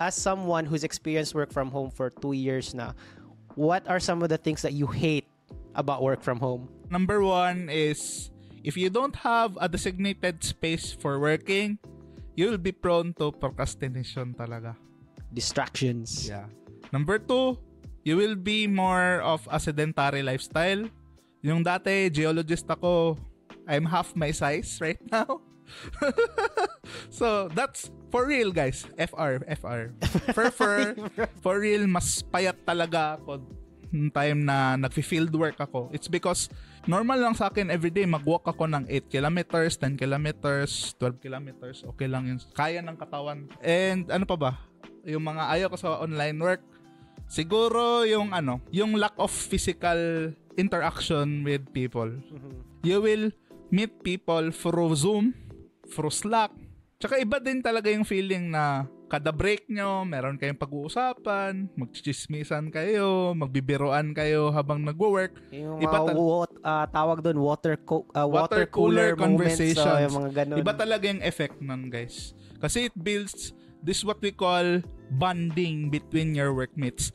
as someone who's experienced work from home for 2 years na, what are some of the things that you hate about work from home? Number 1 is, if you don't have a designated space for working, you'll be prone to procrastination talaga. Distractions. Yeah. Number 2, you will be more of a sedentary lifestyle. Yung dati, geologist ako, I'm half my size right now. So, that's for real, guys. FR. For real, mas payat talaga ako nung time na nag-field work ako. It's because normal lang sa akin everyday mag-walk ako ng 8 kilometers, 10 kilometers, 12 kilometers. Okay lang yun. Kaya ng katawan. And ano pa ba? Yung mga ayaw ko sa online work, siguro yung yung lack of physical interaction with people. You will meet people through Zoom, through Slack. Tsaka iba din talaga yung feeling na kada break nyo, meron kayong pag-uusapan, magchichismisan kayo, magbibiroan kayo habang nagwo-work. Yung tawag doon, water cooler conversations. Moments, yung mga ganun. Iba talaga yung effect nun, guys. Kasi it builds this what we call bonding between your workmates.